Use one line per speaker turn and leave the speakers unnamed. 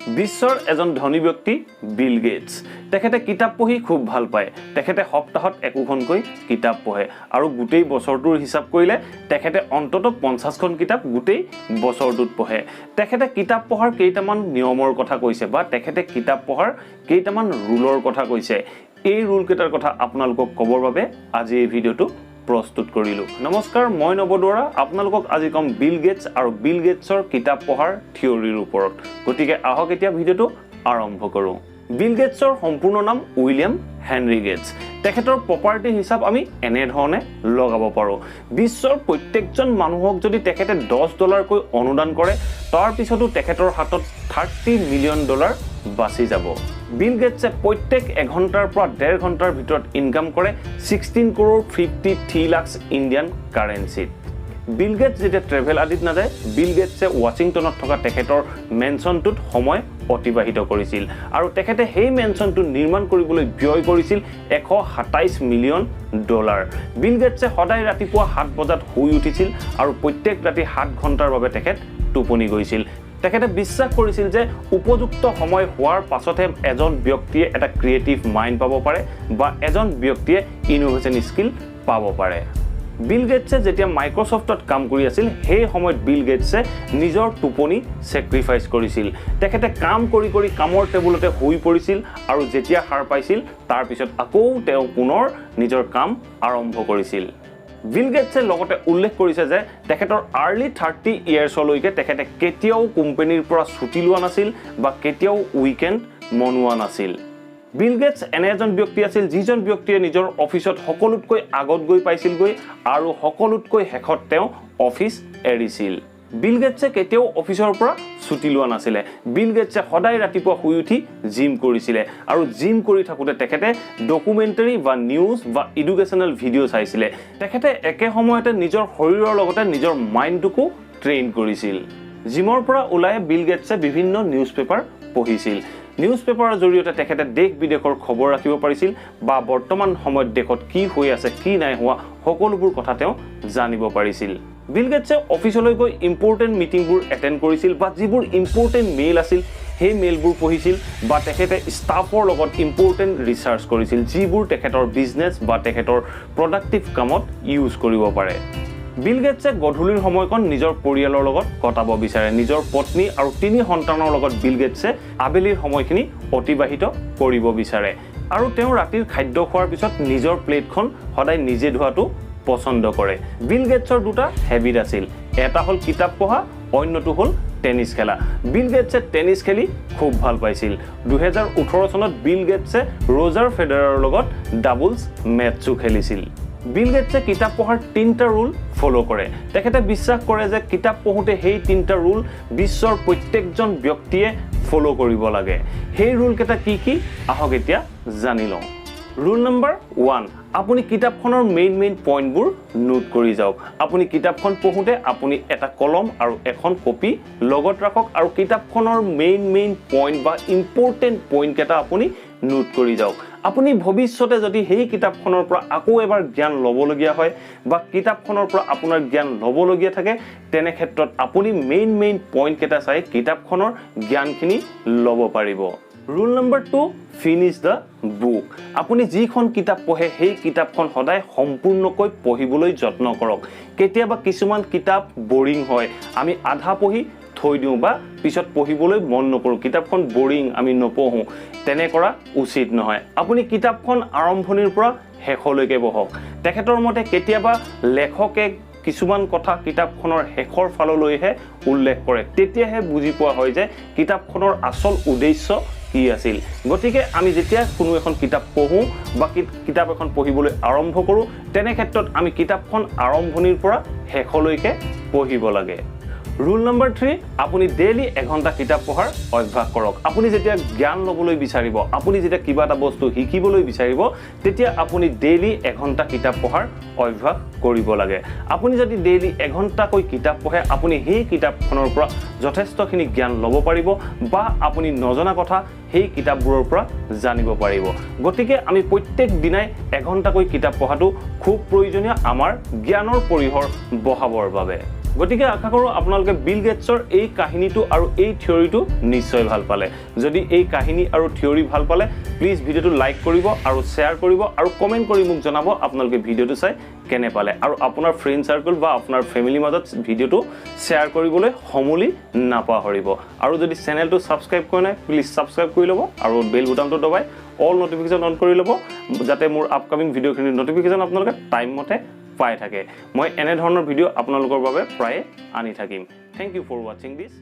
বিশ্বৰ এজন ধনী ব্যক্তি বিল গেটছ তেখেতে কিতাপ পঢ়ি খুব ভাল পায় তেখেতে সপ্তাহত একোখনকৈ কিতাপ পঢ়ে আৰু গোটেই বছৰটোৰ হিচাপ কৰিলে তেখেতে অন্তত 50খন কিতাপ গোটেই বছৰটোত পঢ়ে তেখেতে কিতাপ পঢ়াৰ কেইটামান নিয়মৰ কথা কৈছে বা তেখেতে কিতাপ পঢ়াৰ কেইটামান ৰুলৰ কথা কৈছে এই ৰুল কেইটাৰ কথা আপোনালোকক ক'বৰ বাবে আজি এই ভিডিঅটো প্ৰস্তুত কৰিলো নমস্কাৰ মই নবদৰা আপোনালোকক আজি কম বিল গেটছ আৰু বিল গেটছৰ কিতাপ পঢ়াৰ থিওৰিৰ ওপৰত গতিকে আহক এতিয়া ভিডিঅটো আৰম্ভ কৰো বিল গেটছৰ সম্পূৰ্ণ নাম উইলিয়াম হেনৰি গেটছ তেখেতৰ প্ৰপাৰ্টি হিচাপ আমি এনে ধৰণে লগাব পাৰো বিশ্বৰ প্ৰত্যেকজন মানুহক যদি তেখেতে $10 কৈ অনুদান কৰে তাৰ পিছতো তেখেতৰ হাতত $30 মিলিয়ন বাছি যাব বিল গেটছে প্ৰত্যেক 1 ঘণ্টাৰ পৰা 1.5 ঘণ্টাৰ ভিতৰত ইনকাম কৰে 16,53 লাখ ইণ্ডিয়ান কাৰেন্সিত বিল গেটছ যেতিয়া ট্ৰেভেল আদিত না যায় বিল গেটছে ৱাশ্বিংটনত থকা তেখেতৰ মেনচনটোত সময় অতিবাহিত কৰিছিল আৰু তেখেতে সেই মেনচনটো নিৰ্মাণ কৰিবলৈ ব্যয় কৰিছিল $127 মিলিয়ন বিল গেটছে সদায় ৰাতিপুৱা 7 বজাত শুই উঠিছিল আৰু প্ৰত্যেক ৰাতি 7 ঘণ্টাৰ বাবে তেখেত টোপনি গৈছিল তেখেতে বিশ্বাস কৰিছিল যে উপযুক্ত সময় হোৱাৰ পাছতহে এজন ব্যক্তিয়ে এটা ক্ৰিয়েটিভ মাইণ্ড পাব পাৰে বা এজন ব্যক্তিয়ে ইনোভেশন স্কিল পাব পাৰে বিল গেটছে যেতিয়া মাইক্ৰসফটত কাম কৰি আছিল সেই সময়ত বিল গেটছে নিজৰ টোপনি স্যাক্ৰিফাইস কৰিছিল তেখেতে কাম কৰি কৰি কামৰ টেবুলতে শুই পৰিছিল আৰু যেতিয়া সাৰ পাইছিল তাৰ পিছত আকৌ তেওঁ পুনৰ নিজৰ কাম আৰম্ভ কৰিছিল বিল গেটছে লগতে উল্লেখ কৰিছে যে তেখেতৰ আৰ্লি 30 ইয়াৰ্ছলৈকে তেখেতে কেতিয়াও কোম্পানীৰ পৰা ছুটি লোৱা নাছিল বা কেতিয়াও উইকেণ্ড মনোৱা নাছিল বিল গেটছ এনে এজন ব্যক্তি আছিল যিজন ব্যক্তিয়ে নিজৰ অফিচত সকলোতকৈ আগত গৈ পাইছিলগৈ আৰু সকলোতকৈ শেষত তেওঁ অফিচ এৰিছিল বিল গেটছে কেতিয়াও অফিচৰ পৰা ছুটি লোৱা নাছিল বিল গেটছে সদায় ৰাতিপুৱা শুই উঠি জিম কৰিছিল আৰু জিম কৰি থাকোতে তেখেতে ডকুমেন্টাৰী বা নিউজ বা এডুকেশনাল ভিডিও চাইছিল তেখেতে একে সময়তে নিজৰ শৰীৰৰ লগতে নিজৰ মাইণ্ডটোকো ট্ৰেইন কৰিছিল জিমৰ পৰা ওলাই বিল গেটছে বিভিন্ন নিউজ পেপাৰ পঢ়িছিল নিউজ পেপাৰৰ জৰিয়তে তেখেতে দেশ বিদেশৰ খবৰ ৰাখিব পাৰিছিল বা বৰ্তমান সময়ত দেশত কি হৈ আছে কি নাই হোৱা সকলোবোৰ কথা তেওঁ জানিব পাৰিছিল বিল গেটছে অফিচলৈ গৈ ইম্পৰ্টেন্ট মিটিংবোৰ এটেন্ড কৰিছিল বা যিবোৰ ইম্পৰ্টেন্ট মেইল আছিল সেই মেইলবোৰ পঢ়িছিল বা তেখেতে ষ্টাফৰ লগত ইম্পৰ্টেন্ট ৰিসাৰ্চ কৰিছিল যিবোৰ তেখেতৰ বিজনেস বা তেখেতৰ প্ৰডাক্টিভ কামত ইউজ কৰিব পাৰে বিল গেটছে গধূলিৰ সময়কণ নিজৰ পৰিয়ালৰ লগত কটাব বিচাৰে নিজৰ পত্নী আৰু 3 সন্তানৰ লগত বিল গেটছে আবেলিৰ সময়খিনি অতিবাহিত কৰিব বিচাৰে আৰু তেওঁ ৰাতিৰ খাদ্য খোৱাৰ পিছত নিজৰ প্লেটখন সদায় নিজে ধোৱাটো পছন্দ কৰে বিল গেটছৰ দুটা হেবিট আছিল এটা হল কিতাপ পঢ়া অন্যটো হল টেনিস খেলা বিল গেটছে টেনিস খেলি খুব ভাল পাইছিল 2018 চনত বিল গেটছে ৰজাৰ ফেডাৰাৰৰ লগত ডাবলছ মেটচো খেলিছিল বিল গেটছে কিতাপ পঢ়াৰ 3টা ৰুল ফলো কৰে তেখেতে বিশ্বাস কৰে যে কিতাপ পঢ়োতে সেই 3টা ৰুল বিশ্বৰ প্ৰত্যেকজন ব্যক্তিয়ে ফলো কৰিব লাগে সেই ৰুল কেইটা কি আহক এতিয়া জানি লওঁ ৰুল নম্বৰ 1 আপুনি কিতাপখনৰ মেইন পইণ্টবোৰ নোট কৰি যাওক আপুনি কিতাপখন পঢ়োতে আপুনি এটা কলম আৰু এখন কপি লগত ৰাখক আৰু কিতাপখনৰ মেইন পইণ্ট বা ইম্পৰ্টেন্ট পইণ্ট কেইটা আপুনি নোট কৰি যাওক আপুনি ভৱিষ্যতে যদি সেই কিতাপখনৰ পৰা আকৌ এবাৰ জ্ঞান ল'বলগীয়া হয় বা কিতাপখনৰ পৰা আপোনাৰ জ্ঞান ল'বলগীয়া থাকে তেনে ক্ষেত্ৰত আপুনি মেইন পইণ্ট কেইটা চাই কিতাপখনৰ জ্ঞানখিনি ল'ব পাৰিব roll number 2 finish the book আপুনি যিখন কিতাপ পঢ়ে সেই কিতাপখন সদায় সম্পূৰ্ণকৈ পঢ়িবলৈ যত্ন কৰক কেতিয়াবা কিছুমান কিতাপ বোৰিং হয় আমি আধা পঢ়ি থৈ দিওঁ বা পিছত পঢ়িবলৈ মন নকৰো কিতাপখন বোৰিং আমি নপঢ়ো তেনে কৰা উচিত নহয় আপুনি কিতাপখন আৰম্ভণিৰ পৰা শেষলৈকে পঢ়ক তেখেতৰ মতে কেতিয়াবা লেখকে কিছুমান কথা কিতাপখনৰ শেষৰ ফাললৈহে উল্লেখ কৰে তেতিয়াহে বুজি পোৱা হয় যে কিতাপখনৰ আসল উদ্দেশ্য কি আছিল গতিকে আমি যেতিয়া কোনো এখন কিতাপ পঢ়ো বা কিতাপ এখন পঢ়িবলৈ আৰম্ভ কৰো তেনে ক্ষেত্ৰত আমি কিতাপখন আৰম্ভণিৰ পৰা শেষলৈকে পঢ়িব লাগে ৰুল নম্বৰ 3 আপুনি ডেইলি 1 ঘণ্টা কিতাপ পঢ়াৰ অভ্যাস কৰক আপুনি যেতিয়া জ্ঞান ল'বলৈ বিচাৰিব আপুনি যেতিয়া কিবা এটা বস্তু শিকিবলৈ বিচাৰিব তেতিয়া আপুনি ডেইলি 1 ঘণ্টা কিতাপ পঢ়াৰ অভ্যাস কৰিব লাগে আপুনি যদি ডেইলি 1 ঘণ্টাকৈ কিতাপ পঢ়ে আপুনি সেই কিতাপখনৰ পৰা যথেষ্টখিনি জ্ঞান ল'ব পাৰিব বা আপুনি নজনা কথা সেই কিতাপবোৰৰ পৰা জানিব পাৰিব গতিকে আমি প্ৰত্যেক দিনাই 1 ঘণ্টাকৈ কিতাপ পঢ়াটো খুব প্ৰয়োজনীয় আমাৰ জ্ঞানৰ পৰিসৰ বঢ়াবৰ বাবে গতিকে আশা কৰোঁ আপোনালোকে বিল গেটছৰ এই কাহিনীটো আৰু এই থিয়ৰিটো নিশ্চয় ভাল পালে যদি এই কাহিনী আৰু থিয়ৰি ভাল পালে প্লিজ ভিডিঅ'টো লাইক কৰিব আৰু শ্বেয়াৰ কৰিব আৰু কমেণ্ট কৰি মোক জনাব আপোনালোকে ভিডিঅ'টো চাই কেনে পালে আৰু আপোনাৰ ফ্ৰেণ্ড সাৰ্কেল বা আপোনাৰ ফেমিলিৰ মাজত ভিডিঅ'টো শ্বেয়াৰ কৰিবলৈ সমূলি নাপাহৰিব আৰু যদি চেনেলটো ছাবস্ক্ৰাইব কৰা নাই প্লিজ ছাবস্ক্ৰাইব কৰি ল'ব আৰু বেল বুটামটো দবাই অল নটিফিকেশ্যন অন কৰি ল'ব যাতে মোৰ আপকামিং ভিডিঅ'খিনিৰ নটিফিকেশ্যন আপোনালোকে টাইম মতে পাই থাকে মই এনে ধৰণৰ ভিডিঅ' আপোনালোকৰ বাবে প্ৰায়ে আনি থাকিম থ্যাংক ইউ ফৰ ৱাচিং দিছ